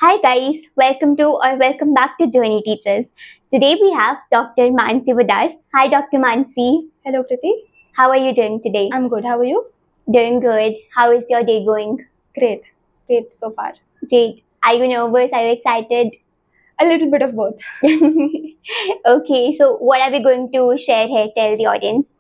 Hi guys, welcome back to Journey Teachers. Today we have Dr. Mansi with us. Hi Dr. Mansi. Hello, Kriti. How are you doing today? I'm good. How are you? Doing good. How is your day going? Great. Great so far. Great. Are you nervous? Are you excited? A little bit of both. Okay, so what are we going to share here? Tell the audience.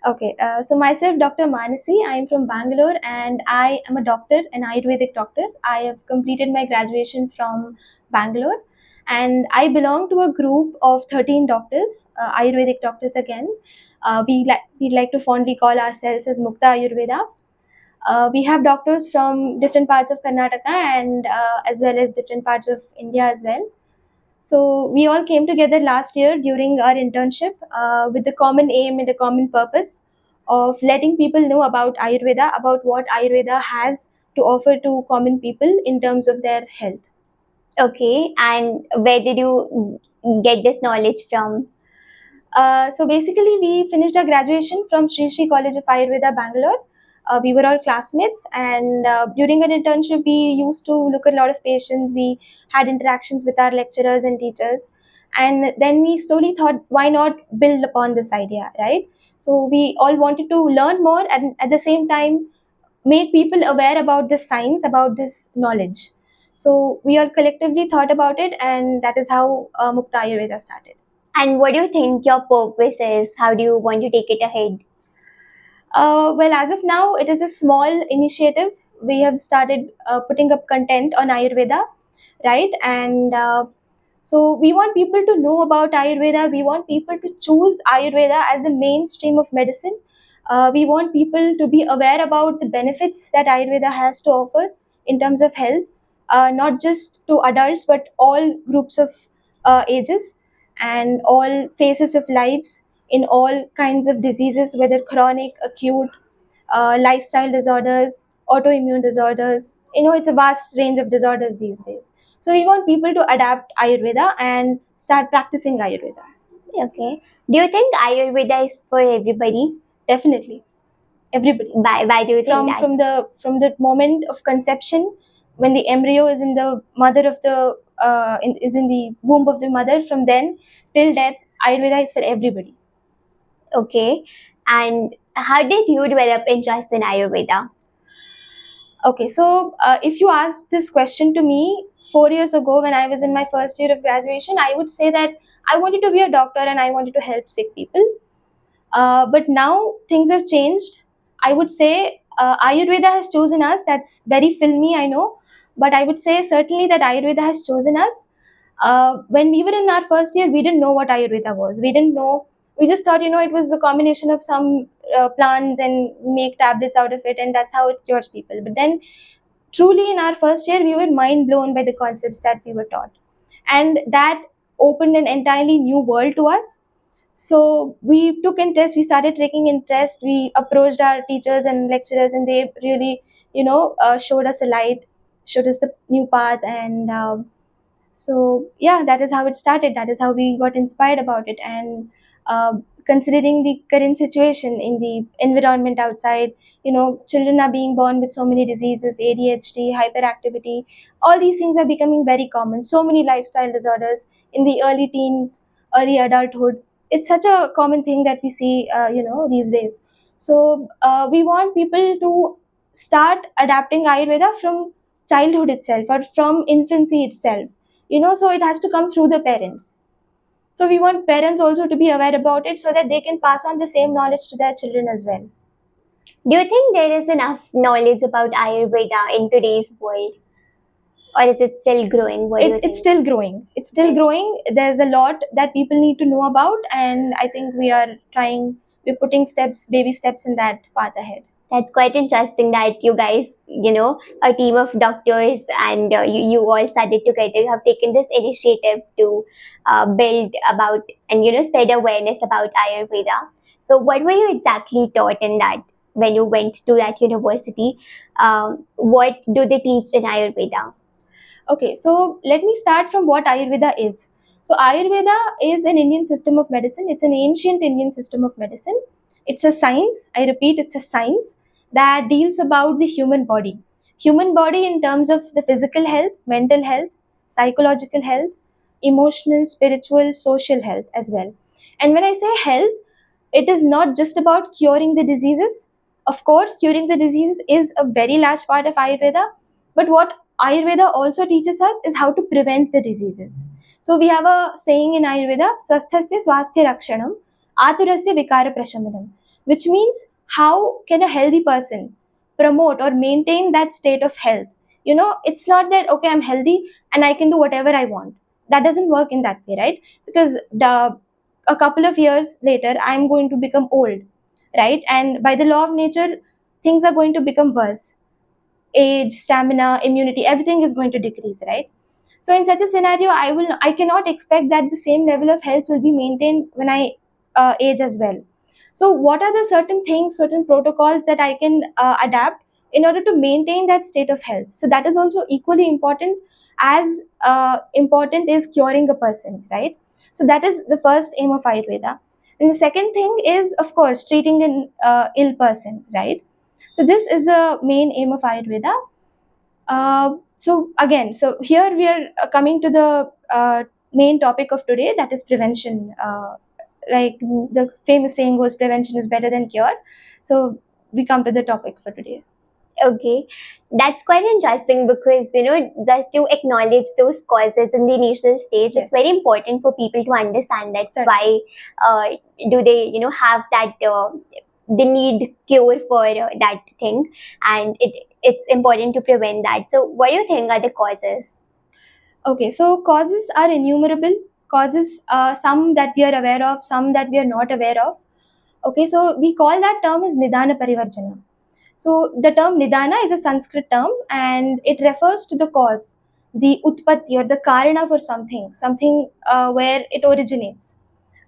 Okay. So myself, Dr. Manasi. I'm from Bangalore, and I am a doctor, an Ayurvedic doctor. I have completed my graduation from Bangalore, and I belong to a group of 13 doctors, Ayurvedic doctors again. We like to fondly call ourselves as Mukta Ayurveda. We have doctors from different parts of Karnataka and as well as different parts of India as well. So we all came together last year during our internship with the common aim and the common purpose of letting people know about Ayurveda, about what Ayurveda has to offer to common people in terms of their health. Okay, and where did you get this knowledge from? So basically, we finished our graduation from Sri Sri College of Ayurveda, Bangalore. We were all classmates, and during our internship, we used to look at a lot of patients. We had interactions with our lecturers and teachers, and then we slowly thought, why not build upon this idea, right? So we all wanted to learn more, and at the same time, make people aware about this science, about this knowledge. So we all collectively thought about it, and that is how Mukta Ayurveda started. And what do you think your purpose is? How do you want to take it ahead? Well, as of now, it is a small initiative. We have started putting up content on Ayurveda, right? And so we want people to know about Ayurveda. We want people to choose Ayurveda as a mainstream of medicine. We want people to be aware about the benefits that Ayurveda has to offer in terms of health, not just to adults, but all groups of ages and all phases of lives in all kinds of diseases, whether chronic, acute, lifestyle disorders, autoimmune disorders. It's a vast range of disorders these days. So we want people to adapt Ayurveda and start practicing Ayurveda. Okay. Do you think Ayurveda is for everybody? Definitely, everybody. Why do you think From that? from the moment of conception, when the embryo is in the mother of the is in the womb of the mother, from then till death, Ayurveda is for everybody. Okay. And how did you develop interest in Ayurveda? Okay, so if you asked this question to me 4 years ago when I was in my first year of graduation, I would say that I wanted to be a doctor and I wanted to help sick people. But now things have changed. I would say Ayurveda has chosen us. That's very filmy, I know. But I would say certainly that Ayurveda has chosen us. When we were in our first year, we didn't know what Ayurveda was. We didn't know. We just thought, it was a combination of some plants and make tablets out of it, and that's how it cures people. But then, truly, in our first year, we were mind blown by the concepts that we were taught, and that opened an entirely new world to us. So we took interest. We started taking interest. We approached our teachers and lecturers, and they really, showed us a light, showed us the new path, and so yeah, that is how it started. That is how we got inspired about it. And considering the current situation in the environment outside, children are being born with so many diseases, ADHD, hyperactivity. All these things are becoming very common. So many lifestyle disorders in the early teens, early adulthood. It's such a common thing that we see, these days. So we want people to start adapting Ayurveda from childhood itself or from infancy itself, so it has to come through the parents. So we want parents also to be aware about it so that they can pass on the same knowledge to their children as well. Do you think there is enough knowledge about Ayurveda in today's world? Or is it still growing? What do you It's think? still growing. It's still growing. There's a lot that people need to know about, and I think we're putting baby steps in that path ahead. That's quite interesting that you guys, a team of doctors and you all studied together. You have taken this initiative to build about and, spread awareness about Ayurveda. So, what were you exactly taught in that when you went to that university? What do they teach in Ayurveda? Okay, so let me start from what Ayurveda is. So, Ayurveda is an Indian system of medicine. It's an ancient Indian system of medicine. It's a science. I repeat, it's a science that deals about the human body. Human body in terms of the physical health, mental health, psychological health, emotional, spiritual, social health as well. And when I say health, it is not just about curing the diseases. Of course, curing the diseases is a very large part of Ayurveda, but what Ayurveda also teaches us is how to prevent the diseases. So we have a saying in Ayurveda, Swasthasya Swasthya Rakshanam, Aturasya Vikara Prashamanam, which means how can a healthy person promote or maintain that state of health? You know, it's not that, okay, I'm healthy and I can do whatever I want. That doesn't work in that way, right? Because a couple of years later I'm going to become old, right? And by the law of nature, things are going to become worse. Age, stamina, immunity, everything is going to decrease, right? So in such a scenario, I cannot expect that the same level of health will be maintained when I age as well. So what are the certain things, certain protocols that I can adapt in order to maintain that state of health? So that is also equally important as important is curing a person, right? So that is the first aim of Ayurveda. And the second thing is, of course, treating an ill person, right? So this is the main aim of Ayurveda. So here we are coming to the main topic of today, that is prevention. Like the famous saying goes, prevention is better than cure. So we come to the topic for today. Okay, that's quite interesting because just to acknowledge those causes in the initial stage, Yes. it's very important for people to understand that Certainly. why do they have that the need cure for that thing, and it's important to prevent that. So, what do you think are the causes? Okay, so causes are innumerable. Causes, some that we are aware of, some that we are not aware of. Okay, so we call that term as Nidana Parivarjana. So the term Nidana is a Sanskrit term and it refers to the cause, the utpatti or the karana for something where it originates.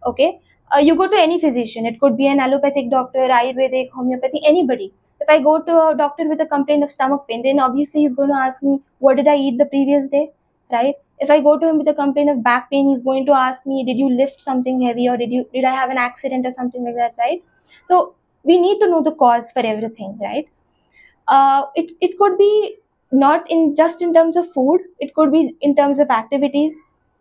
Okay, you go to any physician, it could be an allopathic doctor, Ayurvedic, homeopathy, anybody. If I go to a doctor with a complaint of stomach pain, then obviously he's going to ask me, what did I eat the previous day, right? If I go to him with a complaint of back pain, he's going to ask me, did you lift something heavy or did I have an accident or something like that, right? So we need to know the cause for everything, right? It could be not in just in terms of food, it could be in terms of activities,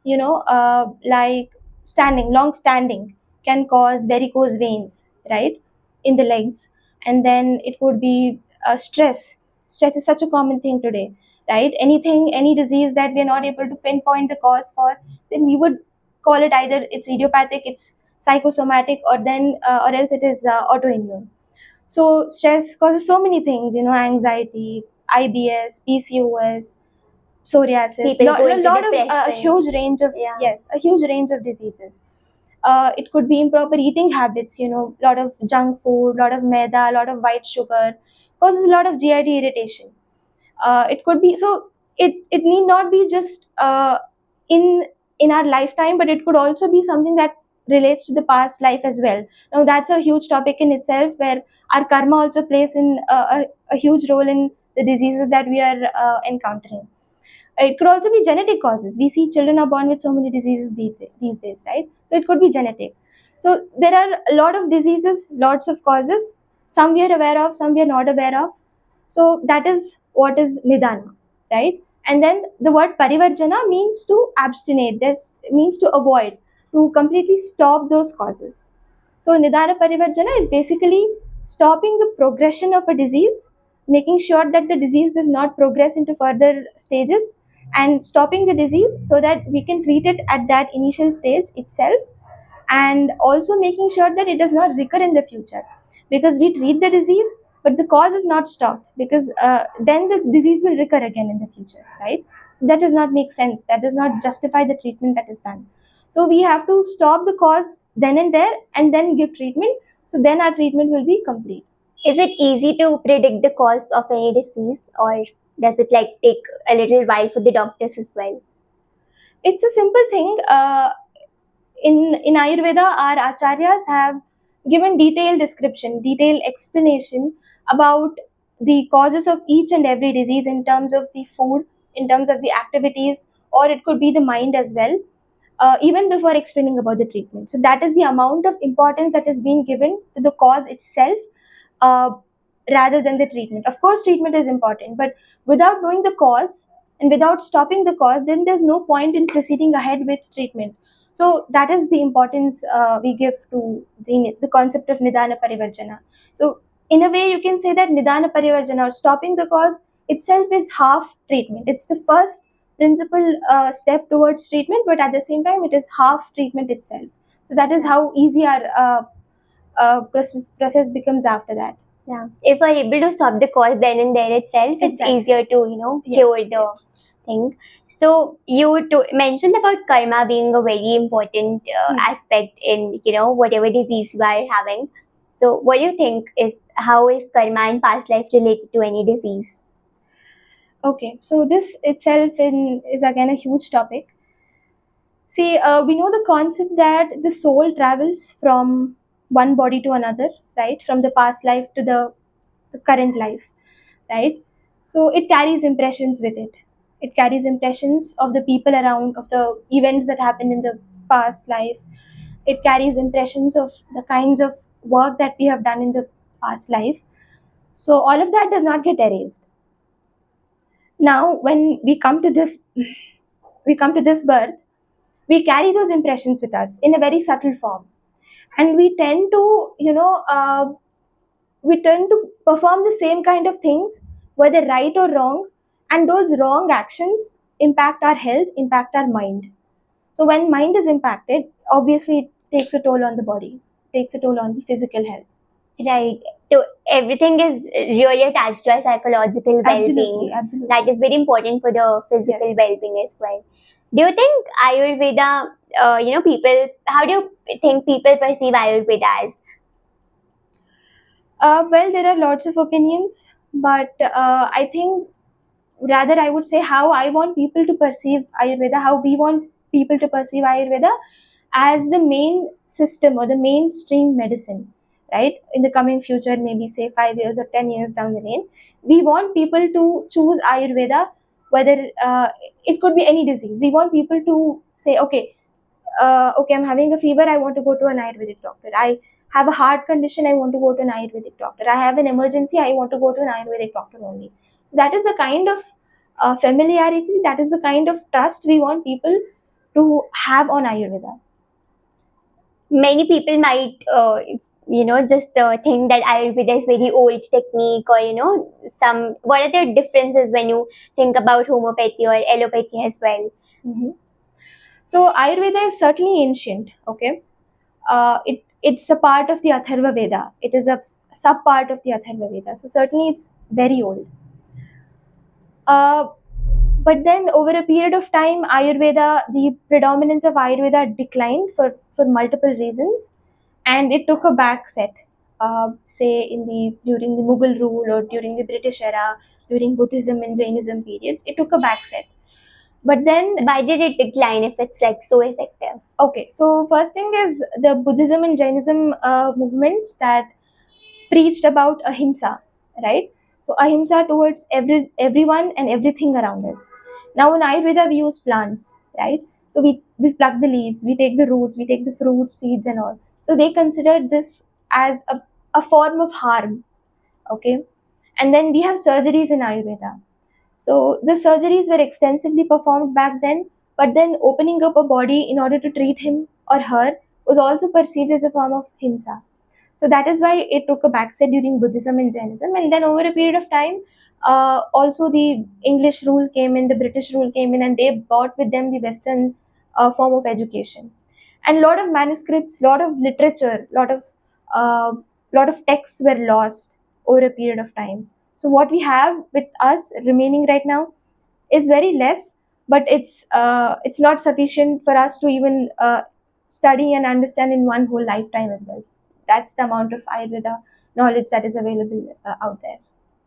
like long standing can cause varicose veins, right, in the legs. And then it could be stress is such a common thing today, right? Any disease that we are not able to pinpoint the cause for, then we would call it either it's idiopathic, it's psychosomatic, or then or else it is autoimmune. So stress causes so many things, anxiety, IBS, PCOS, psoriasis, People go a into lot of a depression. huge range of, Yeah. yes, a huge range of diseases. It could be improper eating habits, a lot of junk food, lot of maida, a lot of white sugar, causes a lot of GIT irritation. It could be so it need not be just in in our lifetime, but it could also be something that relates to the past life as well. Now that's a huge topic in itself, where our karma also plays in a huge role in the diseases that we are encountering. It could also be genetic causes. We see children are born with so many diseases these days, right? So it could be genetic. So there are a lot of diseases, lots of causes. Some we are aware of, some we are not aware of. So that is what is Nidana, right? And then the word Parivarjana means to abstinate. This means to avoid, to completely stop those causes. So Nidana Parivarjana is basically stopping the progression of a disease, making sure that the disease does not progress into further stages, and stopping the disease so that we can treat it at that initial stage itself, and also making sure that it does not recur in the future, because we treat the disease but the cause is not stopped, because then the disease will recur again in the future, right? So that does not make sense, that does not justify the treatment that is done. So we have to stop the cause then and there and then give treatment, so then our treatment will be complete. Is it easy to predict the cause of any disease, or does it like take a little while for the doctors as well? It's a simple thing. In Ayurveda, our acharyas have given detailed description, detailed explanation about the causes of each and every disease in terms of the food, in terms of the activities, or it could be the mind as well, even before explaining about the treatment. So that is the amount of importance that is being given to the cause itself, uh, rather than the treatment. Of course, treatment is important, but without knowing the cause and without stopping the cause, then there's no point in proceeding ahead with treatment. So that is the importance we give to the concept of Nidana Parivarjana. So in a way, you can say that Nidana Parivarjana, or stopping the cause itself, is half treatment. It's the first principal step towards treatment, but at the same time, it is half treatment itself. So that is how easy our process becomes after that. Yeah. If we're able to stop the cause then and there itself, it's Exactly. easier to, Yes, cure the yes. thing. So you mentioned about karma being a very important aspect in, whatever disease you are having. So what do you think how is karma in past life related to any disease? Okay, so this itself is again a huge topic. See, we know the concept that the soul travels from one body to another, right? From the past life to the current life, right? So it carries impressions with it. It carries impressions of the people around, of the events that happened in the past life. It carries impressions of the kinds of work that we have done in the past life. So all of that does not get erased. Now, when we come to this birth, we carry those impressions with us in a very subtle form, and we tend to, we tend to perform the same kind of things, whether right or wrong, and those wrong actions impact our health, impact our mind. So when mind is impacted, obviously it takes a toll on the body, takes a toll on the physical health. Right. So everything is really attached to our psychological well-being. Absolutely, absolutely. That is very important for the physical Yes. well-being as well. Do you think Ayurveda, people, how do you think people perceive Ayurveda as? Well, there are lots of opinions, but I think rather I would say how I want people to perceive Ayurveda, how we want people to perceive Ayurveda as the main system or the mainstream medicine, right? In the coming future, maybe say 5 years or 10 years down the lane, we want people to choose Ayurveda, whether it could be any disease. We want people to say, okay, I'm having a fever, I want to go to an Ayurvedic doctor. I have a heart condition, I want to go to an Ayurvedic doctor. I have an emergency, I want to go to an Ayurvedic doctor only. So that is the kind of familiarity, that is the kind of trust we want people to have on Ayurveda. Many people might, just think that Ayurveda is very old technique, or what are the differences when you think about homeopathy or allopathy as well? Mhm. So Ayurveda is certainly ancient. Okay, it's a part of the Atharva Veda. It is a sub part of the Atharva Veda. So certainly it's very old. Uh, but then over a period of time, Ayurveda, the predominance of Ayurveda declined for multiple reasons, and it took a back set. Say during the Mughal rule or during the British era, during Buddhism and Jainism periods, it took a back set. But then, Why did it decline if it's like so effective? okay, so first thing is the Buddhism and Jainism movements that preached about ahimsa, right? So ahimsa towards everyone and everything around us. Now in Ayurveda we use plants, right? So we pluck the leaves, we take the roots, we take the fruits, seeds and all. So they considered this as a form of harm, okay? And then we have surgeries in Ayurveda. So the surgeries were extensively performed back then, but then opening up a body in order to treat him or her was also perceived as a form of himsa. So that is why it took a backseat during Buddhism and Jainism. And then over a period of time, also the English rule came in, the British rule came in, and they brought with them the Western form of education. And a lot of manuscripts, lot of literature, uh, lot of texts were lost over a period of time. So what we have with us remaining right now is very less, but it's not sufficient for us to even study and understand in one whole lifetime as well. That's the amount of Ayurveda knowledge that is available out there.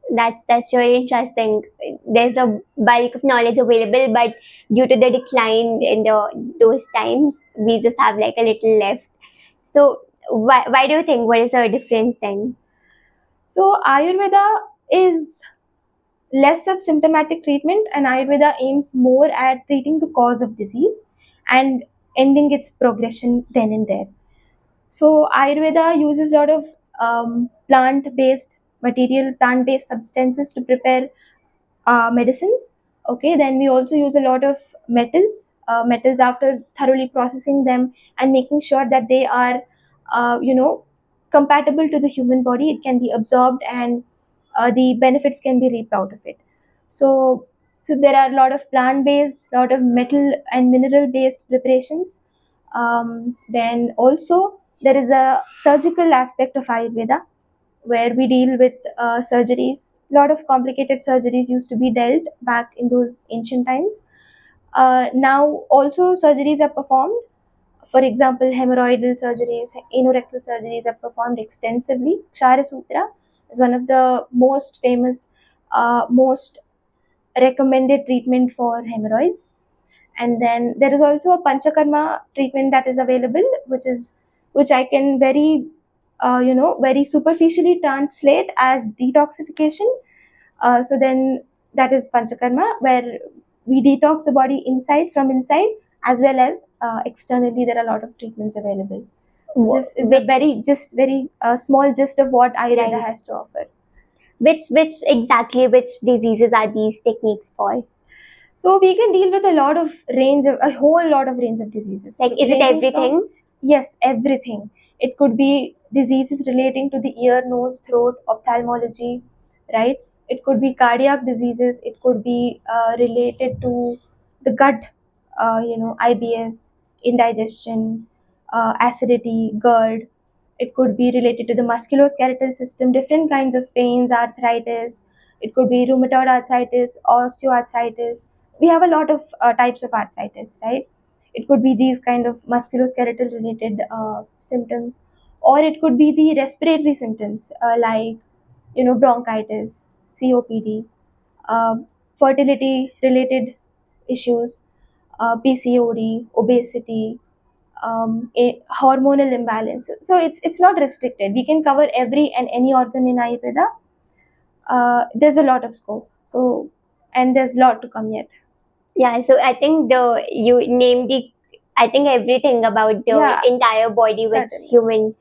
That's really interesting. There's a bulk of knowledge available, but due to the decline in those times, we just have like a little left. So why do you think? What is the difference then? So Ayurveda is less of symptomatic treatment, and Ayurveda aims more at treating the cause of disease and ending its progression then and there. So Ayurveda uses a lot of plant-based material, plant-based substances to prepare medicines. Okay, then we also use a lot of metals after thoroughly processing them and making sure that they are, you know, compatible to the human body. It can be absorbed and the benefits can be reaped out of it. So, so there are a lot of plant-based, lot of metal and mineral-based preparations. Then also there is a surgical aspect of Ayurveda where we deal with surgeries. A lot of complicated surgeries used to be dealt back in those ancient times. Now, also surgeries are performed. For example, hemorrhoidal surgeries, anorectal surgeries are performed extensively. Kshara Sutra is one of the most famous, most recommended treatment for hemorrhoids. And then there is also a panchakarma treatment that is available, which I can very very superficially translate as detoxification. So then that is panchakarma, where we detox the body inside from inside, as well as externally. There are a lot of treatments available. So this is a very small gist of what Ayurveda Right. has to offer. Which diseases are these techniques for? So we can deal with a whole lot of range of diseases. Like, is it ranging from- everything? Yes, everything. It could be diseases relating to the ear, nose, throat, ophthalmology, right? It could be cardiac diseases. It could be related to the gut, IBS, indigestion, acidity, GERD. It could be related to the musculoskeletal system, different kinds of pains, arthritis. It could be rheumatoid arthritis, osteoarthritis. We have a lot of types of arthritis, right? It could be these kind of musculoskeletal related symptoms, or it could be the respiratory symptoms like bronchitis, COPD, fertility related issues, PCOD, obesity, a hormonal imbalance. So it's not restricted. We can cover every and any organ in Ayurveda. There's a lot of scope. So, and there's a lot to come yet. Yeah, so I think you named the, I think everything about the Yeah, entire body which certainly. human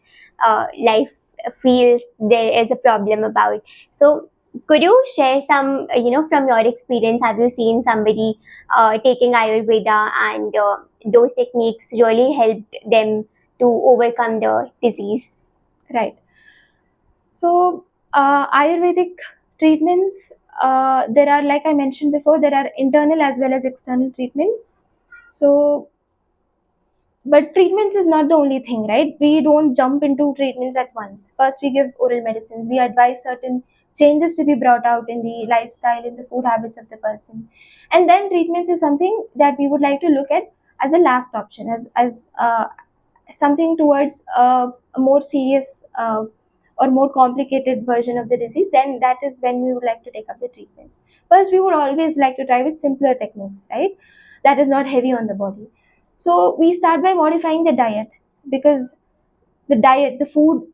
life feels there is a problem about. So could you share some, from your experience, have you seen somebody taking Ayurveda and those techniques really helped them to overcome the disease? Right. So, Ayurvedic treatments, there are, like I mentioned before, there are internal as well as external treatments. So, but treatments is not the only thing, right? We don't jump into treatments at once. First, we give oral medicines. We advise certain changes to be brought out in the lifestyle, in the food habits of the person. And then treatments is something that we would like to look at as a last option, as something towards a more serious or more complicated version of the disease. Then that is when we would like to take up the treatments. First, we would always like to try with simpler techniques, right? That is not heavy on the body. So we start by modifying the diet, because the food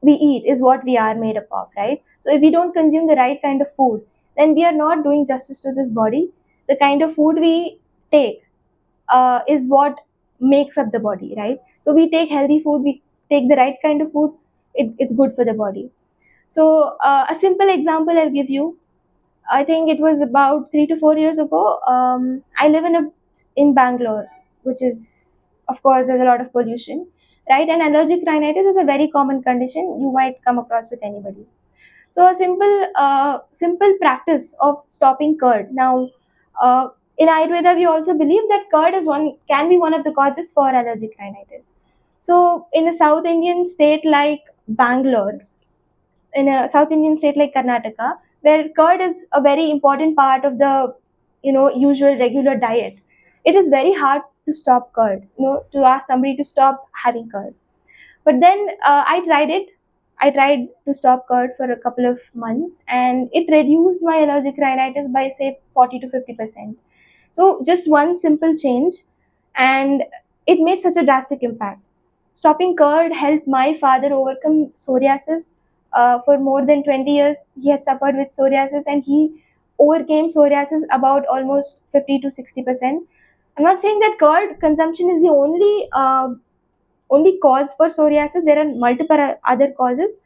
we eat is what we are made up of, right? So if we don't consume the right kind of food, then we are not doing justice to this body. The kind of food we take is what makes up the body, right? So we take healthy food, we take the right kind of food, it's good for the body. So a simple example I'll give you. I think it was about 3 to 4 years ago. I live in Bangalore, which is, of course, there's a lot of pollution, right? And allergic rhinitis is a very common condition you might come across with anybody. So a simple practice of stopping curd. Now, in Ayurveda, we also believe that curd can be one of the causes for allergic rhinitis. So in a South Indian state like Bangalore, in a South Indian state like Karnataka, where curd is a very important part of the usual regular diet, it is very hard to stop curd. To ask somebody to stop having curd. But then I tried it. I tried to stop curd for a couple of months, and it reduced my allergic rhinitis by say 40 to 50%. So just one simple change, and it made such a drastic impact. Stopping curd helped my father overcome psoriasis. For more than 20 years, he has suffered with psoriasis, and he overcame psoriasis about almost 50 to 60%. I'm not saying that curd consumption is the only cause for psoriasis. There are multiple other causes,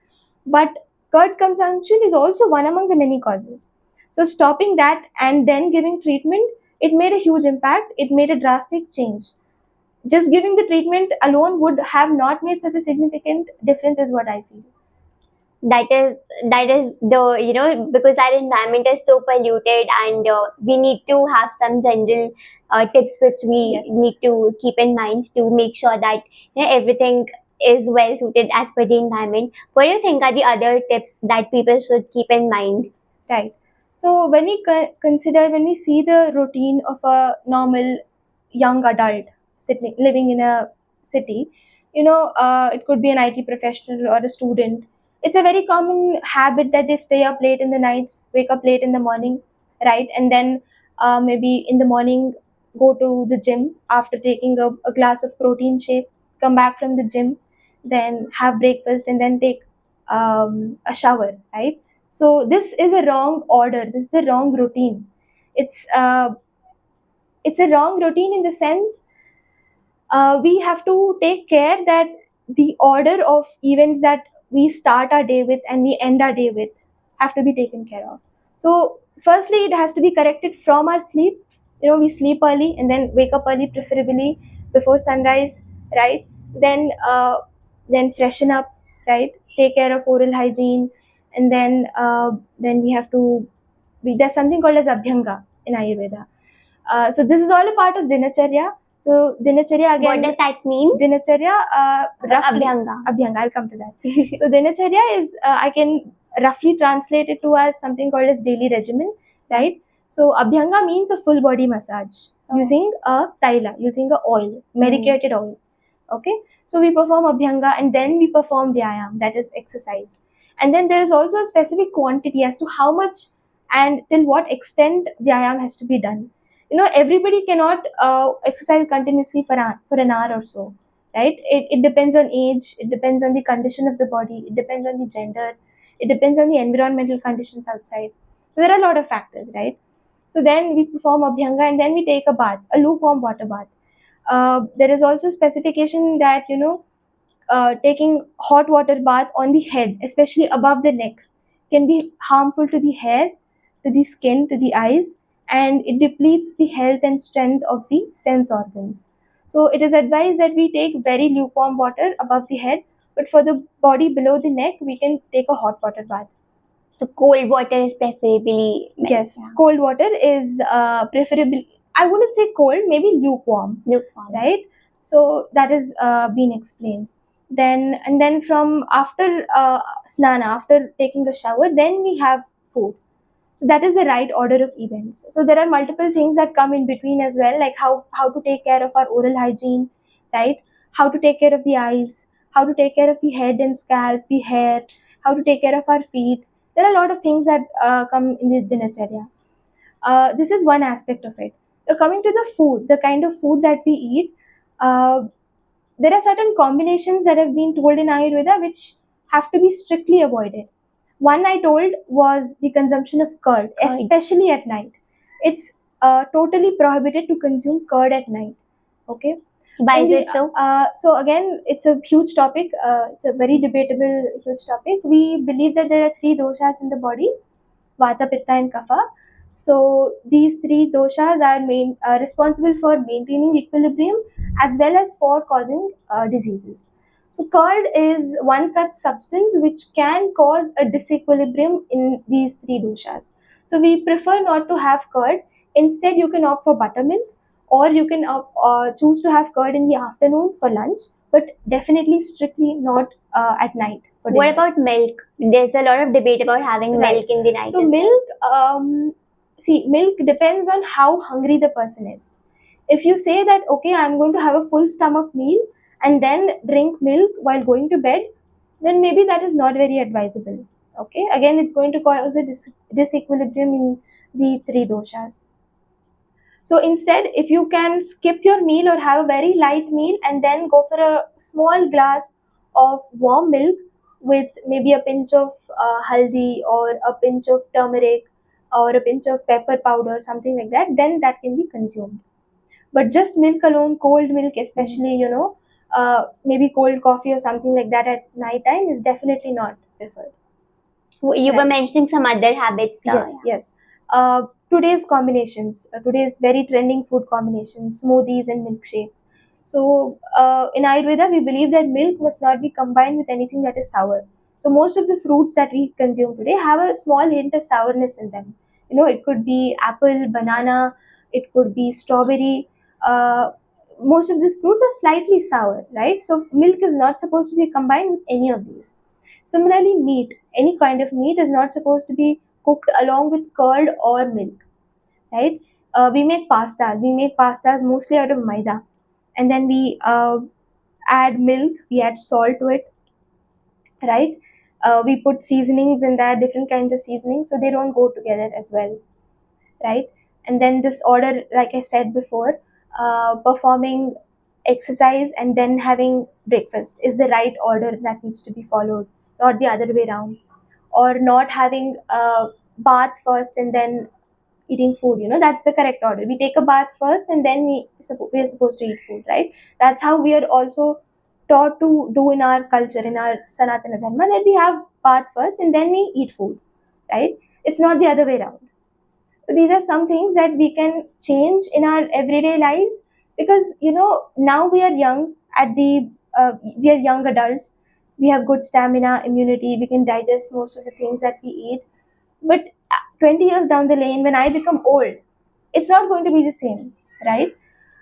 but curd consumption is also one among the many causes. So stopping that and then giving treatment, it made a huge impact. It made a drastic change. Just giving the treatment alone would have not made such a significant difference, is what I feel. That is the, because our environment is so polluted, and we need to have some general tips which we Yes. need to keep in mind to make sure that everything is well suited as per the environment. What do you think are the other tips that people should keep in mind? Right. So when we consider, when we see the routine of a normal young adult sitting living in a city, it could be an IT professional or a student. It's a very common habit that they stay up late in the nights, wake up late in the morning, right, and then maybe in the morning go to the gym after taking a glass of protein shake, come back from the gym, then have breakfast, and then take a shower, right? So this is a wrong order. This is the wrong routine. It's uh, it's a wrong routine in the sense we have to take care that the order of events that we start our day with and we end our day with have to be taken care of. So firstly, it has to be corrected from our sleep. We sleep early and then wake up early, preferably before sunrise, right? Then freshen up, right? Take care of oral hygiene, and then we have to. There's something called as abhyanga in Ayurveda. So this is all a part of dinacharya. So dinacharya again. What does that mean? Dinacharya, roughly. Abhyanga. Abhyanga, I'll come to that. So dinacharya is, I can roughly translate it to as something called as daily regimen, right? So abhyanga means a full body massage using a taila, using a oil, medicated oil. Okay. So we perform abhyanga and then we perform vyayam, that is exercise. And then there is also a specific quantity as to how much and till what extent vyayam has to be done. Everybody cannot exercise continuously for an hour or so, right? It depends on age, it depends on the condition of the body, it depends on the gender, it depends on the environmental conditions outside. So there are a lot of factors, right? So then we perform abhyanga and then we take a bath, a lukewarm water bath. There is also specification that taking hot water bath on the head, especially above the neck, can be harmful to the hair, to the skin, to the eyes, and it depletes the health and strength of the sense organs. So it is advised that we take very lukewarm water above the head, but for the body below the neck, we can take a hot water bath. So cold water is preferably best. Yes, cold water is preferable. I wouldn't say cold, maybe lukewarm, Lukewarm. right? So that is been explained. Then from after snana, after taking a shower, then we have food. So that is the right order of events. So there are multiple things that come in between as well, like how to take care of our oral hygiene, right? How to take care of the eyes, how to take care of the head and scalp, the hair, how to take care of our feet. There are a lot of things that come in the dinacharya. This is one aspect of it. So coming to the food, the kind of food that we eat, uh, there are certain combinations that have been told in Ayurveda which have to be strictly avoided. One I told was the consumption of curd, especially at night. It's totally prohibited to consume curd at night. Okay. Why is it so? So again, it's a huge topic. It's a very debatable, huge topic. We believe that there are three doshas in the body: Vata, Pitta, and Kapha. So these three doshas are responsible for maintaining equilibrium as well as for causing diseases. So curd is one such substance which can cause a disequilibrium in these three doshas. So we prefer not to have curd. Instead, you can opt for buttermilk, or you can choose to have curd in the afternoon for lunch, but definitely strictly not at night for dinner. What about milk? There's a lot of debate about having Right. milk in the night. So as well. milk, milk depends on how hungry the person is. If you say that, okay, I'm going to have a full stomach meal and then drink milk while going to bed, then maybe that is not very advisable. Okay, again, it's going to cause a disequilibrium in the three doshas. So instead, if you can skip your meal or have a very light meal and then go for a small glass of warm milk with maybe a pinch of haldi or a pinch of turmeric or a pinch of pepper powder, something like that, then that can be consumed. But just milk alone, cold milk, especially, maybe cold coffee or something like that at night time is definitely not preferred. You were Right. mentioning some other habits. Yes. Today's combinations, today's very trending food combinations, smoothies and milkshakes. So, in Ayurveda, we believe that milk must not be combined with anything that is sour. So, most of the fruits that we consume today have a small hint of sourness in them. It could be apple, banana, it could be strawberry. Most of these fruits are slightly sour, right? So, milk is not supposed to be combined with any of these. Similarly, meat, any kind of meat is not supposed to be cooked along with curd or milk, right? We make pastas. We make pastas mostly out of maida, and then we add milk. We add salt to it, right? We put seasonings in that, different kinds of seasonings, so they don't go together as well, right? And then this order, like I said before, performing exercise and then having breakfast is the right order that needs to be followed, not the other way around. Or not having a bath first and then eating food. That's the correct order. We take a bath first and then we are supposed to eat food, right? That's how we are also taught to do in our culture, in our Sanatana Dharma, that we have bath first and then we eat food, right? It's not the other way around. So these are some things that we can change in our everyday lives, because now we are young at the we are young adults. We have good stamina, immunity. We can digest most of the things that we eat. But 20 years down the lane, when I become old, it's not going to be the same, right?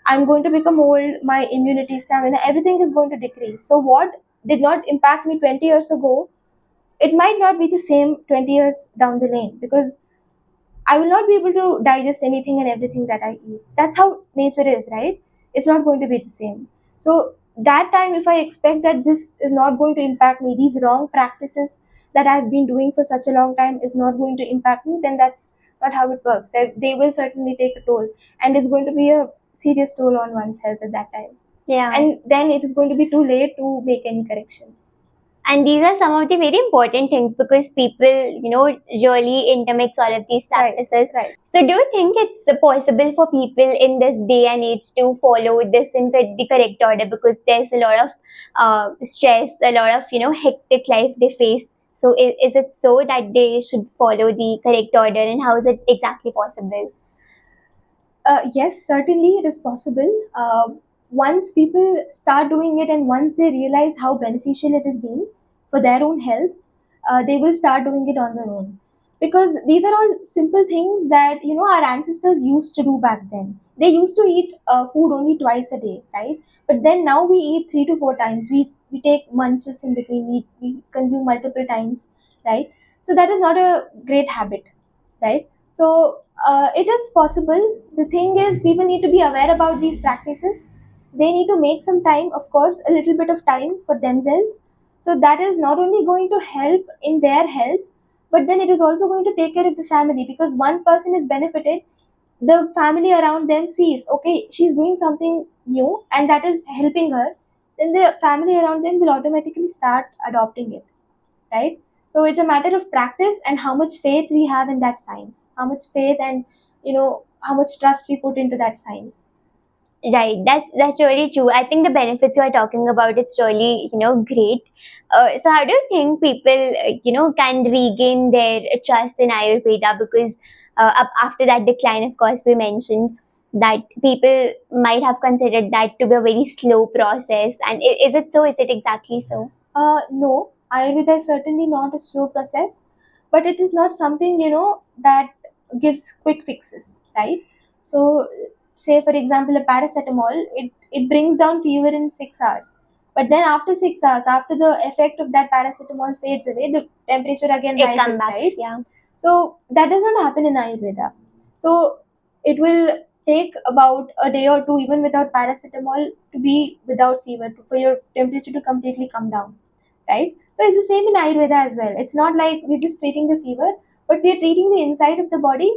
I'm going to become old. My immunity, stamina, everything is going to decrease. So what did not impact me 20 years ago, it might not be the same 20 years down the lane, because I will not be able to digest anything and everything that I eat. That's how nature is, right? It's not going to be the same. So, that time, if I expect that this is not going to impact me, these wrong practices that I've been doing for such a long time is not going to impact me, then that's not how it works. They will certainly take a toll, and it's going to be a serious toll on one's health at that time. Yeah. And then it is going to be too late to make any corrections. And these are some of the very important things, because people, really intermix all of these practices. Right. So, do you think it's possible for people in this day and age to follow this in the correct order? Because there's a lot of stress, a lot of, hectic life they face. So, is it so that they should follow the correct order, and how is it exactly possible? Yes, certainly it is possible. Once people start doing it and once they realize how beneficial it has been for their own health, they will start doing it on their own. Because these are all simple things that our ancestors used to do back then. They used to eat food only twice a day, right? But then now we eat 3 to 4 times. We take munches in between. We consume multiple times, right? So that is not a great habit, right? So it is possible. The thing is, people need to be aware about these practices. They need to make some time, of course, a little bit of time for themselves. So that is not only going to help in their health, but then it is also going to take care of the family, because one person is benefited, the family around them sees, okay, she's doing something new and that is helping her, then the family around them will automatically start adopting it, right? So it's a matter of practice and how much faith we have in that science, how much faith and how much trust we put into that science. Right, that's really true. I think the benefits you are talking about, it's really great. So how do you think people can regain their trust in Ayurveda? Because after that decline, of course, we mentioned that people might have considered that to be a very slow process. And is it so? Is it exactly so? No, Ayurveda is certainly not a slow process, but it is not something that gives quick fixes, right? So, say for example, a paracetamol, it brings down fever in 6 hours, but then after 6 hours, after the effect of that paracetamol fades away, the temperature again It rises, comes back, right? yeah. So that does not happen in Ayurveda. So it will take about a day or two, even without paracetamol, to be without fever, for your temperature to completely come down, right? So it's the same in Ayurveda as well. It's not like we're just treating the fever, but we are treating the inside of the body.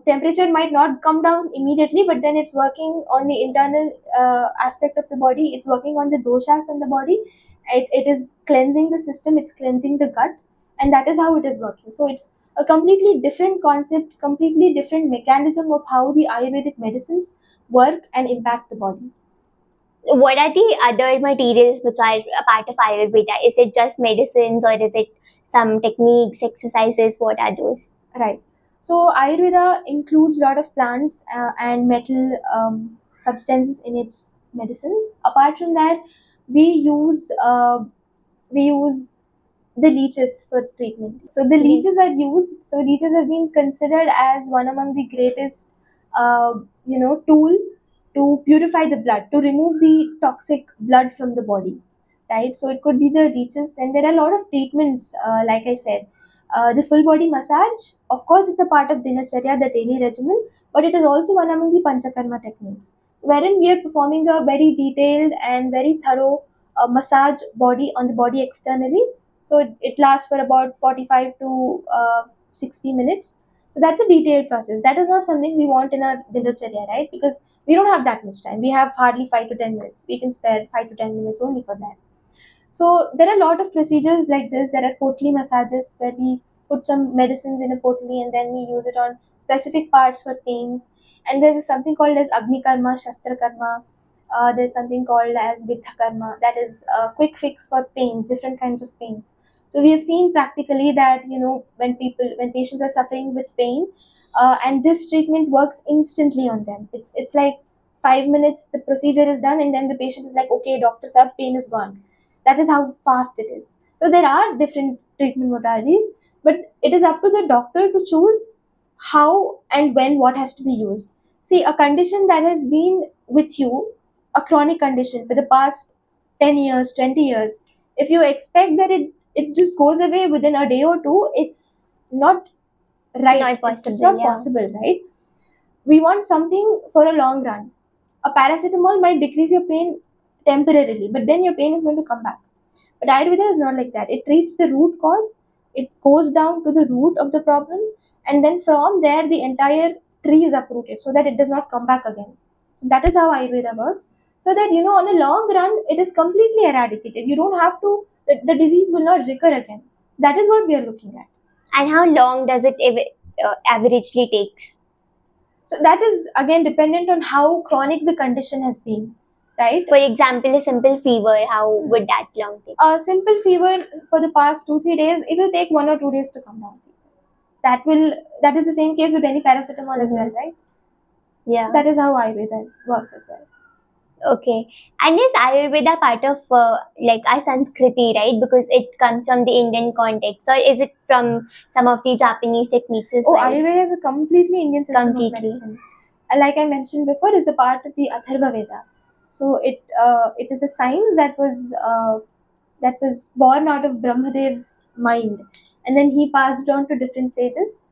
Temperature might not come down immediately, but then it's working on the internal aspect of the body. It's working on the doshas in the body. It is cleansing the system, it's cleansing the gut, and that is how it is working. So it's a completely different concept, completely different mechanism of how the Ayurvedic medicines work and impact the body. What are the other materials which are a part of Ayurveda? Is it just medicines, or is it some techniques, exercises? What are those? Right. So Ayurveda includes a lot of plants and metal substances in its medicines. Apart from that, we use we use the leeches for treatment. So the leeches are used. So leeches have been considered as one among the greatest, tool to purify the blood, to remove the toxic blood from the body, right? So it could be the leeches. Then there are a lot of treatments, like I said, the full body massage. Of course, it's a part of dinacharya, the daily regimen, but it is also one among the panchakarma techniques, so wherein we are performing a very detailed and very thorough massage body on the body externally. So it lasts for about 45 to 60 minutes. So that's a detailed process. That is not something we want in our dinacharya, right? Because we don't have that much time. We have hardly 5 to 10 minutes. We can spare 5 to 10 minutes only for that. So there are a lot of procedures like this. There are potli massages where we put some medicines in a potli and then we use it on specific parts for pains. And there is something called as Agni Karma, Shastra Karma. There's something called as Vidha Karma, that is a quick fix for pains, different kinds of pains. So we have seen practically that when patients are suffering with pain, and this treatment works instantly on them. It's like 5 minutes the procedure is done and then the patient is like, okay, doctor sir, pain is gone. That is how fast it is. So there are different treatment modalities, but it is up to the doctor to choose how and when what has to be used. See, a condition that has been with you, a chronic condition for the past 10 years, 20 years, if you expect that it just goes away within a day or two, it's not right. Not It's possible, not yeah. possible, right? We want something for a long run. A paracetamol might decrease your pain temporarily, but then your pain is going to come back. But Ayurveda is not like that. It treats the root cause, it goes down to the root of the problem, and then from there, the entire tree is uprooted so that it does not come back again. So that is how Ayurveda works. So that, on a long run, it is completely eradicated. You don't have to, the disease will not recur again. So that is what we are looking at. And how long does it averagely takes? So that is again dependent on how chronic the condition has been, right? For example, a simple fever, how would that long take? A simple fever for the past 2-3 days, it will take 1 or 2 days to come down. That is the same case with any paracetamol as well, right? Yeah. So that is how Ayurveda works as well. Okay. And is Ayurveda part of like our Sanskriti, right? Because it comes from the Indian context, or is it from some of the Japanese techniques as well? Ayurveda is a completely Indian system Completely. of medicine. And like I mentioned before, is a part of the Atharva Veda. So it is a science that was born out of Brahmadev's mind, and then he passed it on to different sages.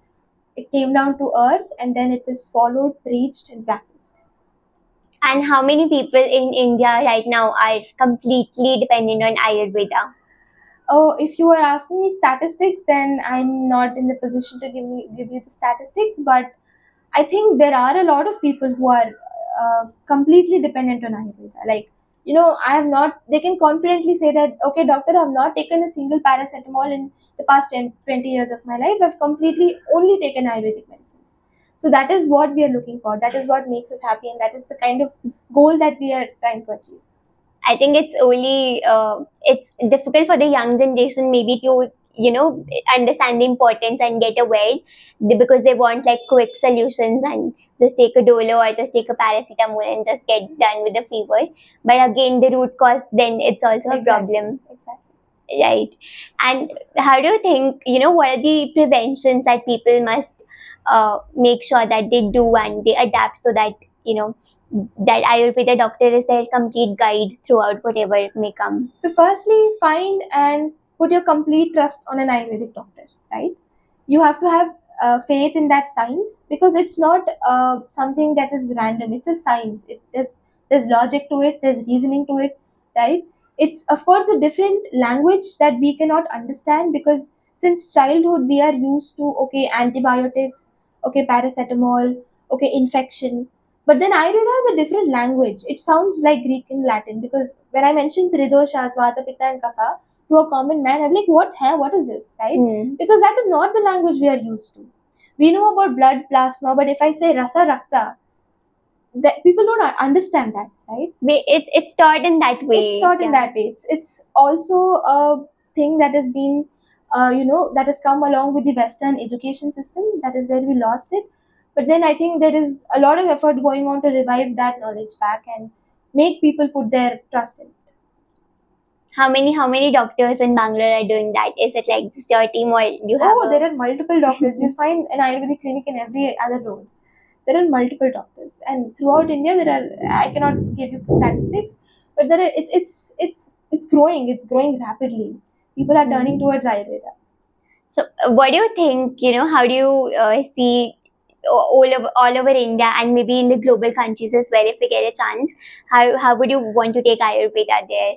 It came down to earth, and then it was followed, preached, and practiced. And how many people in India right now are completely dependent on Ayurveda? Oh, if you are asking me statistics, then I'm not in the position to give you the statistics. But I think there are a lot of people who are completely dependent on Ayurveda. Like, I have not. They can confidently say that, okay, doctor, I have not taken a single paracetamol in the past 10, 20 years of my life. I've completely only taken Ayurvedic medicines. So that is what we are looking for. That is what makes us happy, and that is the kind of goal that we are trying to achieve. I think it's only it's difficult for the young generation maybe to understand the importance and get aware, because they want like quick solutions and just take a dolo or just take a paracetamol and just get done with the fever. But again, the root cause, then it's also a problem. Exactly. Right. And how do you think, what are the preventions that people must make sure that they do and they adapt, so that that Ayurveda doctor is their complete guide throughout whatever may come? So firstly, find and put your complete trust on an Ayurvedic doctor, right? You have to have faith in that science, because it's not something that is random. It's a science. There's logic to it. There's reasoning to it, right? It's of course a different language that we cannot understand, because since childhood we are used to, okay, antibiotics, okay, paracetamol, okay, infection. But then Ayurveda has a different language. It sounds like Greek and Latin, because when I mentioned Tridoshas, Vata, Pitta, and Kapha to a common man, I'm like, what is this, right? Because that is not the language we are used to. We know about blood, plasma, but if I say Rasa, Rakta, that people don't understand that, right? It's taught in that way. It's taught in that way. It's also a thing that has been that has come along with the Western education system. That is where we lost it. But then I think there is a lot of effort going on to revive that knowledge back and make people put their trust in it. How many doctors in Bangalore are doing that? Is it like just your team, or you have Oh, there are multiple doctors. You'll find an Ayurvedic clinic in every other road. There are multiple doctors, and throughout India, there are. I cannot give you statistics, but there are. It's growing. It's growing rapidly. People are turning towards Ayurveda. So, what do you think? How do you see all over India and maybe in the global countries as well? If we get a chance, how would you want to take Ayurveda there?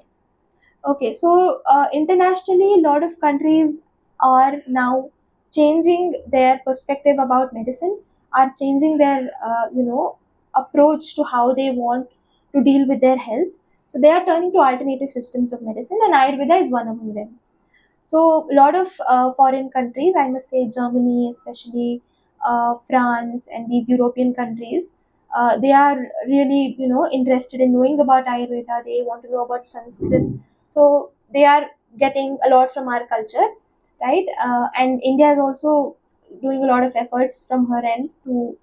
Okay, so internationally, a lot of countries are now changing their perspective about medicine, are changing their approach to how they want to deal with their health. So they are turning to alternative systems of medicine, and Ayurveda is one among them. So a lot of foreign countries, I must say Germany, especially France, and these European countries, they are really interested in knowing about Ayurveda. They want to know about Sanskrit, so they are getting a lot from our culture, right? And India is also doing a lot of efforts from her end to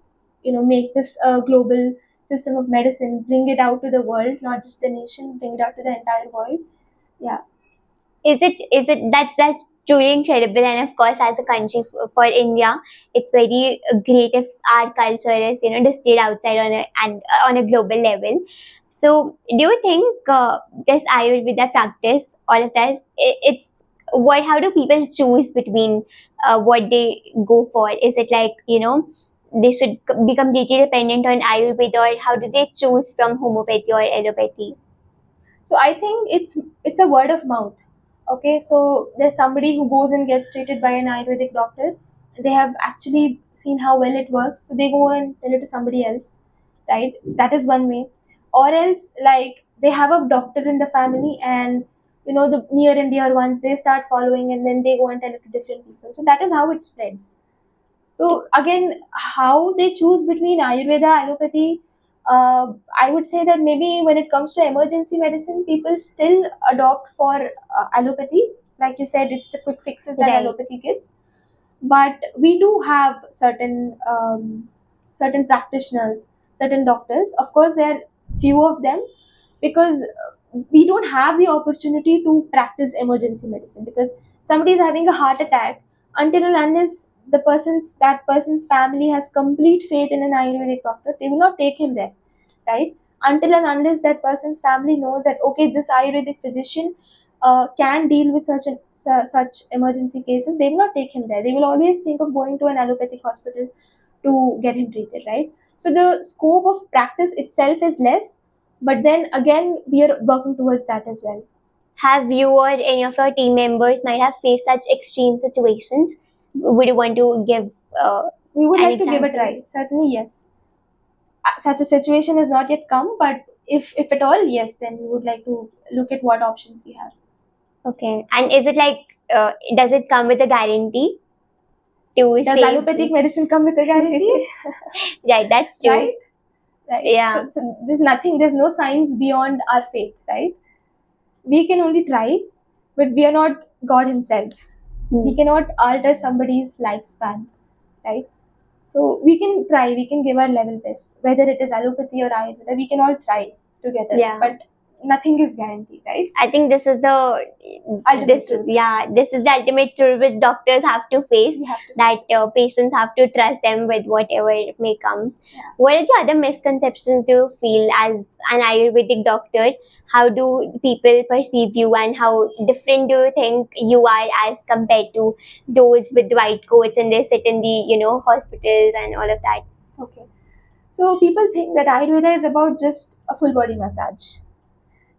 make this a global system of medicine, bring it out to the world, not just the nation, bring it out to the entire world. Yeah. Is it that's truly incredible, and of course, as a country for India, it's very great if our culture is displayed outside on a global level. So, do you think this Ayurveda practice, all of this, it's what? How do people choose between what they go for? Is it like they should be completely dependent on Ayurveda, or how do they choose from homeopathy or allopathy? So I think it's a word of mouth. Okay, so there's somebody who goes and gets treated by an Ayurvedic doctor. They have actually seen how well it works, so they go and tell it to somebody else, right? That is one way. Or else, like they have a doctor in the family, and the near and dear ones they start following, and then they go and tell it to different people. So that is how it spreads. So again, how they choose between Ayurveda, allopathy, I would say that maybe when it comes to emergency medicine, people still adopt for allopathy. Like you said, it's the quick fixes that Right. allopathy gives. But we do have certain practitioners, certain doctors. Of course, there are few of them because we don't have the opportunity to practice emergency medicine because somebody is having a heart attack until and unless that person's family has complete faith in an Ayurvedic doctor, they will not take him there, right? Until and unless that person's family knows that okay, this Ayurvedic physician can deal with such emergency cases, they will not take him there. They will always think of going to an allopathic hospital to get him treated, right? So the scope of practice itself is less, but then again, we are working towards that as well. Have you or any of your team members might have faced such extreme situations? Would you want to give We would an like to give a example? try. Certainly, yes. Such a situation has not yet come, but if at all, yes, then we would like to look at what options we have. Okay. And is it like, does it come with a guarantee to Does save? allopathic medicine come with a guarantee? Right, that's true. Right? Right. Yeah. So there's nothing, there's no science beyond our fate, right? We can only try, but we are not God Himself. We Hmm. cannot alter somebody's lifespan, right? So we can try, we can give our level best, whether it is allopathy or Ayurveda, we can all try together, Yeah. but nothing is guaranteed, right? I think this is the Ultimate truth. this is the ultimate truth which doctors have to face, We have to that patients have to trust them with whatever may come. Yeah. What are the other misconceptions you feel as an Ayurvedic doctor? How do people perceive you, and how different do you think you are as compared to those with white coats and they sit in the hospitals and all of that? Okay. So people think that Ayurveda is about just a full body massage,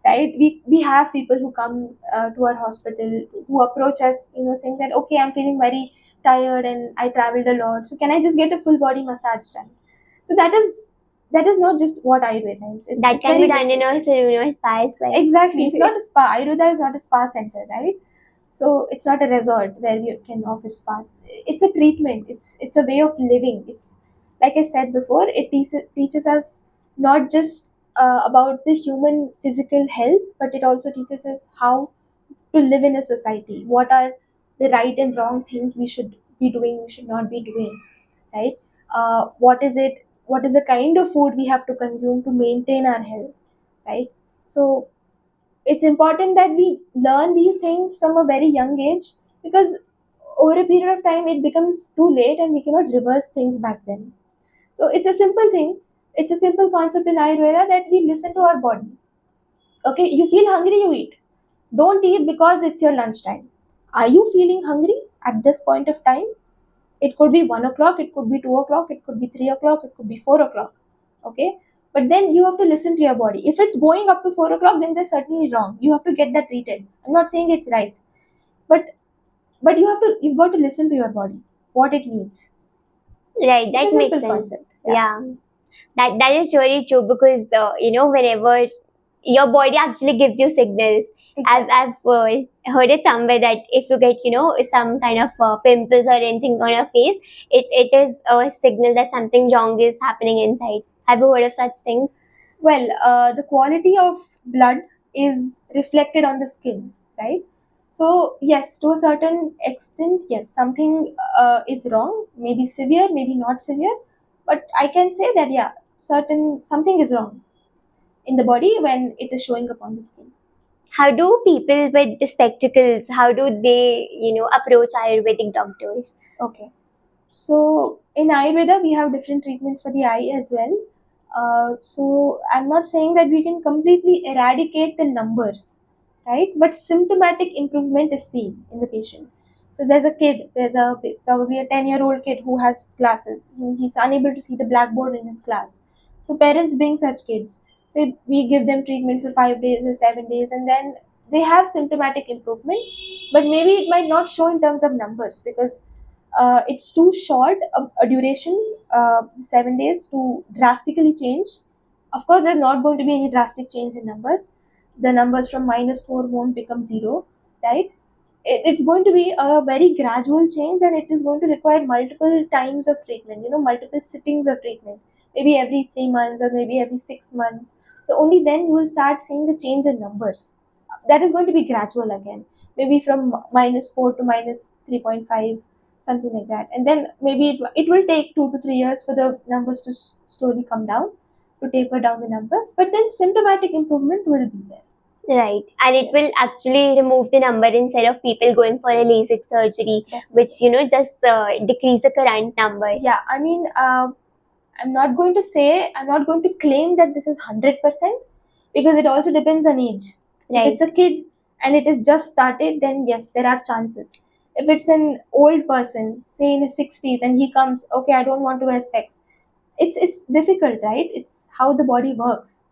right? We have people who come to our hospital who approach us, saying that okay, I'm feeling very tired and I traveled a lot, so can I just get a full body massage done? So that is not just what Ayurveda is. It's That it's can very be done in distinct. a salon or spa as well. Exactly, it's not a spa. Ayurveda is not a spa center, right? So it's not a resort where you can offer spa. It's a treatment. It's a way of living. It's like I said before. It teaches us not just about the human physical health, but it also teaches us how to live in a society. the right and wrong things we should be doing, we should not be doing, right? What is the kind of food we have to consume to maintain our health, right? So it's important that we learn these things from a very young age, because over a period of time it becomes too late and we cannot reverse things back then. So it's a simple thing, it's a simple concept in Ayurveda that we listen to our body. Okay, you feel hungry, you eat. Don't eat because it's your lunchtime. Are you feeling hungry at this point of time? It could be 1 o'clock, it could be 2 o'clock, it could be 3 o'clock, it could be 4 o'clock. Okay, but then you have to listen to your body. If it's going up to 4 o'clock, then there's certainly wrong. You have to get that treated. I'm not saying it's right, but you've got to listen to your body, what it needs. Right, It's a that makes simple sense. concept. Yeah, that is really true because whenever your body actually gives you signals. Exactly. I've heard it somewhere that if you get some kind of pimples or anything on your face, it is a signal that something wrong is happening inside. Have you heard of such things? Well, the quality of blood is reflected on the skin, right? So, yes, to a certain extent, yes, something is wrong, maybe severe, maybe not severe, but I can say that, yeah, certain something is wrong in the body when it is showing up on the skin. How do people with the spectacles, how do they approach Ayurvedic doctors? Okay. So in Ayurveda, we have different treatments for the eye as well. So I'm not saying that we can completely eradicate the numbers, right? But symptomatic improvement is seen in the patient. So there's a probably a 10-year-old kid who has glasses. He's unable to see the blackboard in his class. So parents bring such kids. So we give them treatment for 5 days or 7 days, and then they have symptomatic improvement. But maybe it might not show in terms of numbers, because it's too short a duration, 7 days, to drastically change. Of course, there's not going to be any drastic change in numbers. The numbers from -4 won't become zero, right? It's going to be a very gradual change, and it is going to require multiple times of treatment, multiple sittings of treatment, maybe every 3 months or maybe every 6 months. So only then you will start seeing the change in numbers. That is going to be gradual again, maybe from -4 to -3.5, something like that. And then maybe it will take 2 to 3 years for the numbers to slowly come down, to taper down the numbers, but then symptomatic improvement will be there. Right, and it will Yes. actually remove the number instead of people going for a LASIK surgery, Definitely. which just decrease the current number. Yeah, I mean, I'm not going to claim that this is 100%, because it also depends on age. If Right, it's a kid and it is just started, then yes, there are chances. If it's an old person, say in his 60s, and he comes, okay, I don't want to wear specs, it's difficult, right? It's how the body works.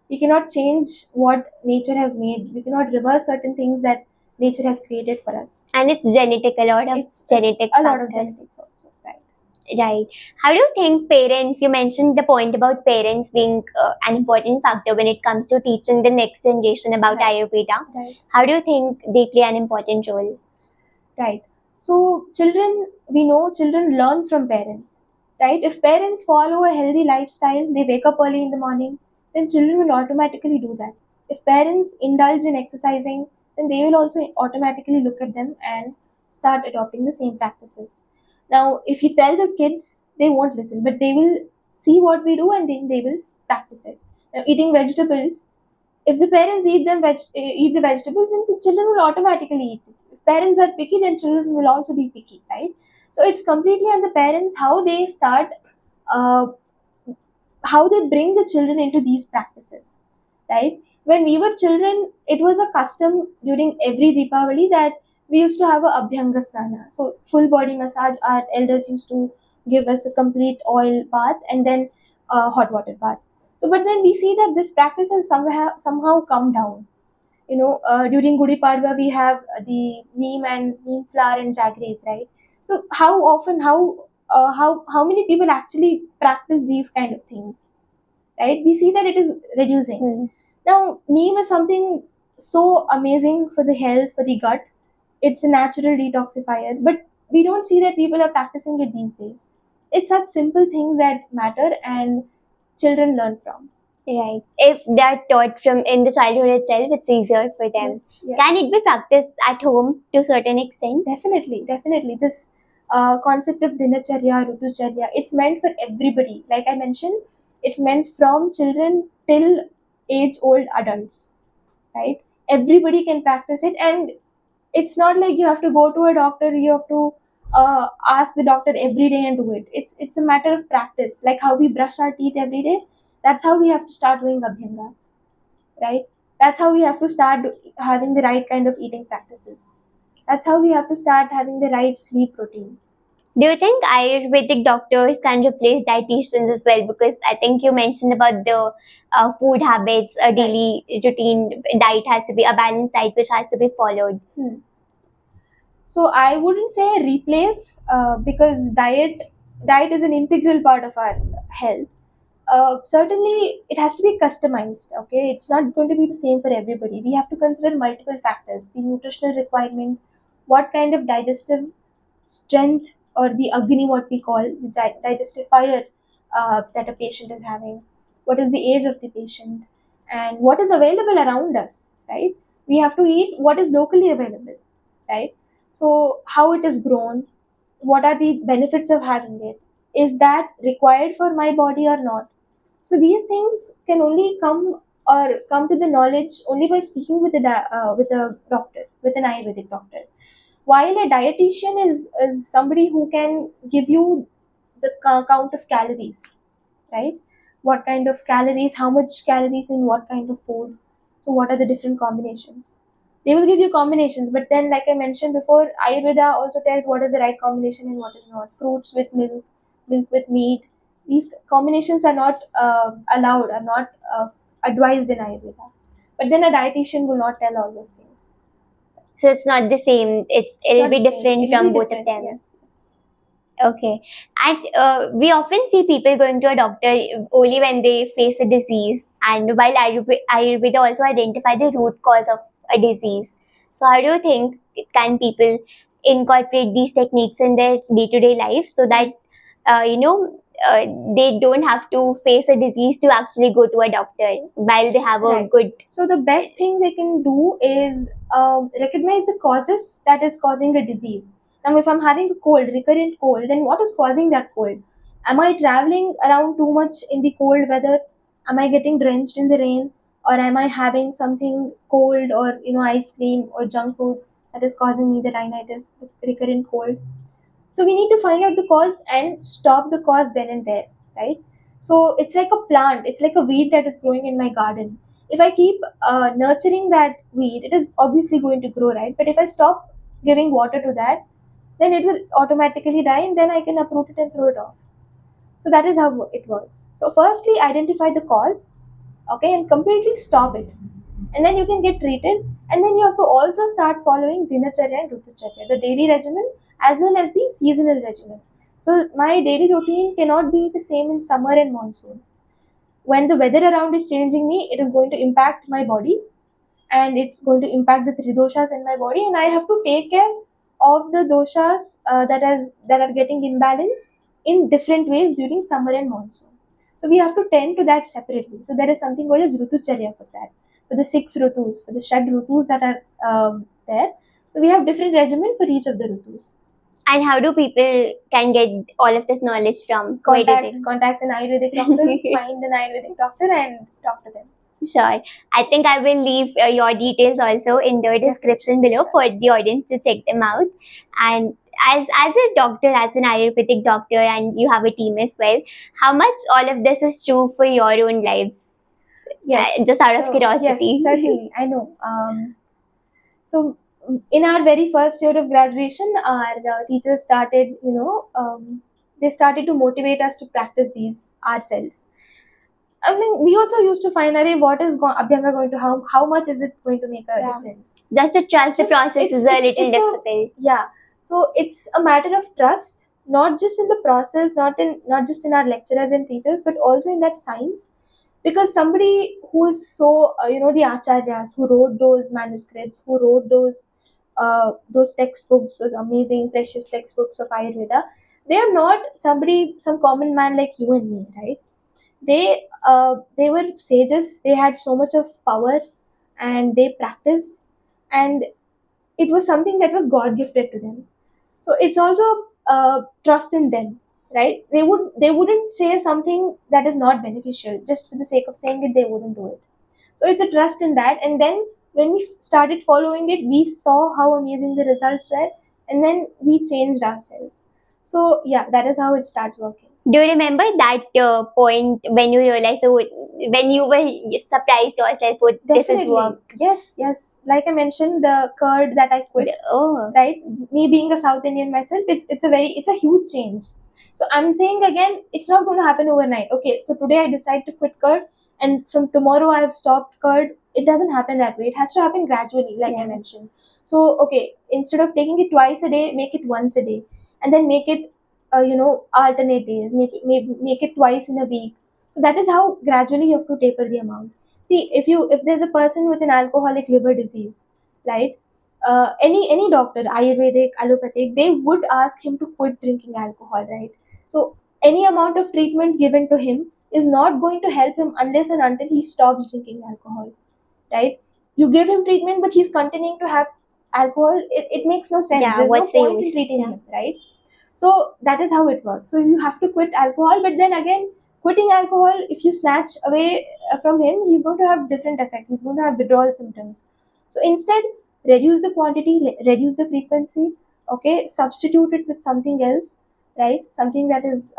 We cannot change what nature has made. We cannot reverse certain things that nature has created for us. and it's genetic, a lot of It's genetic a lot of factors. genetics also, right? Right. How do you think parents, you mentioned the point about parents being an important factor when it comes to teaching the next generation about Right. Ayurveda. Right. How do you think they play an important role? Right. So we know children learn from parents, right? If parents follow a healthy lifestyle, they wake up early in the morning, then children will automatically do that. If parents indulge in exercising, then they will also automatically look at them and start adopting the same practices. Now, if you tell the kids, they won't listen, but they will see what we do and then they will practice it. Now, eating vegetables, if the parents eat the vegetables, then the children will automatically eat it. If parents are picky, then children will also be picky, right? So it's completely on the parents how they start, uh, how they bring the children into these practices, right? When we were children, it was a custom during every Deepavali that we used to have a Abhyanga Snana. So full body massage, our elders used to give us a complete oil bath and then a hot water bath. So, but then we see that this practice has somehow come down. During Gudi Padwa, we have the neem flower and jaggeries, right? So how many people actually practice these kind of things, right? We see that it is reducing. Hmm. Now, neem is something so amazing for the health, for the gut. It's a natural detoxifier, but we don't see that people are practicing it these days. It's such simple things that matter and children learn from. Right. If they're taught from in the childhood itself, it's easier for them. Yes, yes. Can it be practiced at home to a certain extent? Definitely, definitely. This concept of dinacharya, rutucharya, it's meant for everybody. Like I mentioned, it's meant from children till age old adults, right? Everybody can practice it, and it's not like you have to go to a doctor. You have to ask the doctor every day and do it. It's a matter of practice. Like how we brush our teeth every day, that's how we have to start doing abhyanga, right? That's how we have to start having the right kind of eating practices. That's how we have to start having the right sleep routine. Do you think Ayurvedic doctors can replace dietitians as well? Because I think you mentioned about the food habits, a daily routine diet has to be a balanced diet which has to be followed. So I wouldn't say replace because diet is an integral part of our health. Certainly, it has to be customized. Okay, it's not going to be the same for everybody. We have to consider multiple factors: the nutritional requirement, what kind of digestive strength or the agni, what we call the digestive fire that a patient is having, what is the age of the patient, and what is available around us. Right, we have to eat what is locally available. Right, so how it is grown, what are the benefits of having it, is that required for my body or not. So these things can only come to the knowledge only by speaking with with a doctor, with an Ayurvedic doctor. While a dietitian is somebody who can give you the count of calories, right? What kind of calories, how much calories in what kind of food. So what are the different combinations? They will give you combinations, but then like I mentioned before, Ayurveda also tells what is the right combination and what is not. Fruits with milk, milk with meat. These combinations are not allowed, are not advised in Ayurveda. But then a dietitian will not tell all those things. So it's not the same. It's It'll not be the same. different It'll from be both of different. them. Yes, yes. Okay. And we often see people going to a doctor only when they face a disease, and while Ayurveda also identify the root cause of a disease. So, how do you think can people incorporate these techniques in their day-to-day life so that uh, you know they don't have to face a disease to actually go to a doctor while they have a Right. good. So the best thing they can do is recognize the causes that is causing a disease. Now, if I'm having a cold, recurrent cold, then what is causing that cold? Am I traveling around too much in the cold weather? Am I getting drenched in the rain? Or am I having something cold or ice cream or junk food that is causing me the rhinitis, the recurrent cold? So we need to find out the cause and stop the cause then and there, right? So it's like a plant, it's like a weed that is growing in my garden. If I keep nurturing that weed, it is obviously going to grow, right? But if I stop giving water to that, then it will automatically die and then I can uproot it and throw it off. So that is how it works. So firstly, identify the cause, okay, and completely stop it. And then you can get treated. And then you have to also start following Dinacharya and Rutucharya, the daily regimen as well as the seasonal regimen. So my daily routine cannot be the same in summer and monsoon. When the weather around is changing me, it is going to impact my body and it's going to impact the three doshas in my body, and I have to take care of the doshas that are getting imbalanced in different ways during summer and monsoon. So we have to tend to that separately. So there is something called as rutucharya for that, for the 6 rutus, for the shad rutus that are there. So we have different regimen for each of the rutus. And how do people can get all of this knowledge from? Where do they? Contact an Ayurvedic doctor, find an Ayurvedic doctor, and talk to them. Sure. I think I will leave your details also in the description below for the audience to check them out. And as a doctor, as an Ayurvedic doctor, and you have a team as well, how much all of this is true for your own lives? Yes. Just out of curiosity. Yes, certainly. I know. So in our very first year of graduation, our teachers started, they started to motivate us to practice these ourselves. I mean, we also used to find, array, what is Abhyanga going to, how much is it going to make a difference? Just to trust the Just- process is a little difficult. Yeah. So it's a matter of trust, not just in the process, not just in our lecturers and teachers, but also in that science. Because somebody who is so the acharyas who wrote those manuscripts, who wrote those textbooks, those amazing precious textbooks of Ayurveda, they are not some common man like you and me, right? They they were sages. They had so much of power, and they practiced, and it was something that was God gifted to them. So it's also trust in them, right? They wouldn't say something that is not beneficial just for the sake of saying it. They wouldn't do it. So it's a trust in that. And then when we started following it, we saw how amazing the results were, and then we changed ourselves. So yeah, that is how it starts working. Do you remember that point when you realized, so when you were surprised yourself, oh, this is Definitely. work? Yes. Like I mentioned, the curd that I quit, Oh, right? Me being a South Indian myself, it's a huge change. So I'm saying again, it's not going to happen overnight. Okay, so today I decide to quit curd, and from tomorrow I have stopped curd. It doesn't happen that way. It has to happen gradually, like I yeah. mentioned. So okay, instead of taking it twice a day, make it once a day, and then make it, alternate days. Make it twice in a week. So that is how gradually you have to taper the amount. See, if there's a person with an alcoholic liver disease, right? Any doctor, Ayurvedic, allopathic, they would ask him to quit drinking alcohol, right? So any amount of treatment given to him is not going to help him unless and until he stops drinking alcohol, right? You give him treatment, but he's continuing to have alcohol. It makes no sense. Yeah, There's no what's the point in use? treating Yeah. him, right? So that is how it works. So you have to quit alcohol, but then again, quitting alcohol, if you snatch away from him, he's going to have different effect. He's going to have withdrawal symptoms. So instead, reduce the quantity, reduce the frequency. Okay, substitute it with something else, right? Something that is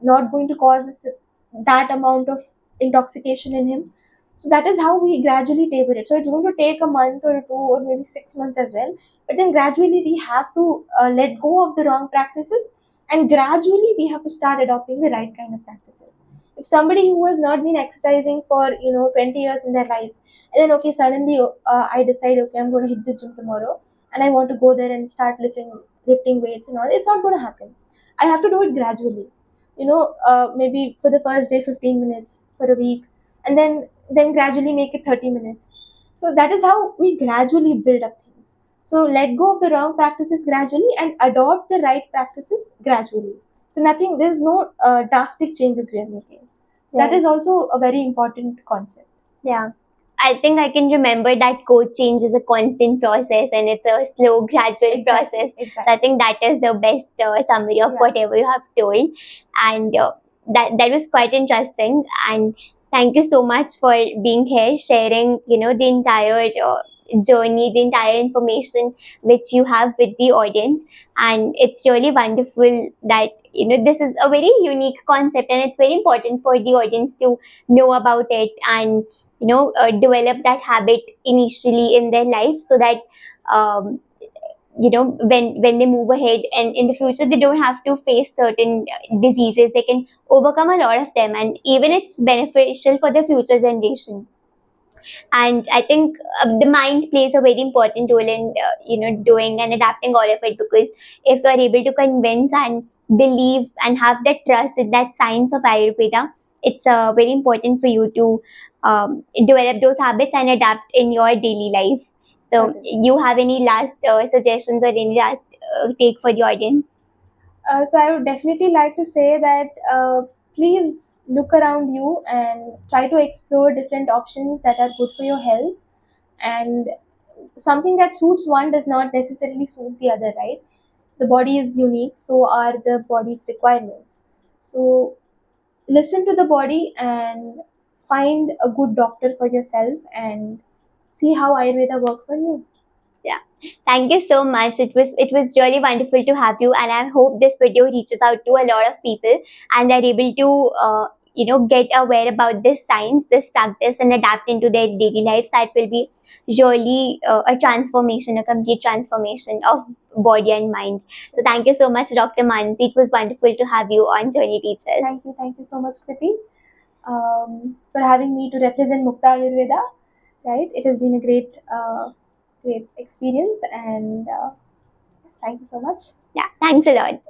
not going to cause that amount of intoxication in him. So that is how we gradually taper it. So it's going to take a month or two or maybe 6 months as well, but then gradually we have to let go of the wrong practices, and gradually we have to start adopting the right kind of practices. If somebody who has not been exercising for 20 years in their life, and then okay, suddenly I decide, okay, I'm going to hit the gym tomorrow, and I want to go there and start lifting weights and all, it's not going to happen. I have to do it gradually. Maybe for the first day 15 minutes for a week, and then gradually make it 30 minutes. So that is how we gradually build up things. So let go of the wrong practices gradually and adopt the right practices gradually. So nothing, there's no drastic changes we are making. So that Right. is also a very important concept. Yeah. I think I can remember that code change is a constant process and it's a slow, gradual process. So Exactly. I think that is the best summary of Yeah. whatever you have told, and that was quite interesting. And thank you so much for being here, sharing the entire journey, the entire information which you have with the audience. And it's really wonderful that this is a very unique concept, and it's very important for the audience to know about it and develop that habit initially in their life, so that um, when they move ahead and in the future they don't have to face certain diseases. They can overcome a lot of them, and even it's beneficial for the future generation. And I think the mind plays a very important role in doing and adapting all of it, because if you are able to convince and believe and have that trust in that science of Ayurveda, it's very important for you to develop those habits and adapt in your daily life. So Certainly. you have any last suggestions or any last take for the audience? So I would definitely like to say that please look around you and try to explore different options that are good for your health. And something that suits one does not necessarily suit the other, right? The body is unique, so are the body's requirements. So listen to the body and find a good doctor for yourself and see how Ayurveda works on you. Yeah. Thank you so much. It was really wonderful to have you, and I hope this video reaches out to a lot of people and they're able to get aware about this science, this practice, and adapt into their daily lives. That will be really a transformation, a complete transformation of body and mind. So thank you so much, Dr. Mansi. It was wonderful to have you on Journey Teachers. Thank you so much, Kriti, for having me to represent Mukta Ayurveda. Right, it has been a great experience, and thank you so much. Yeah, thanks a lot.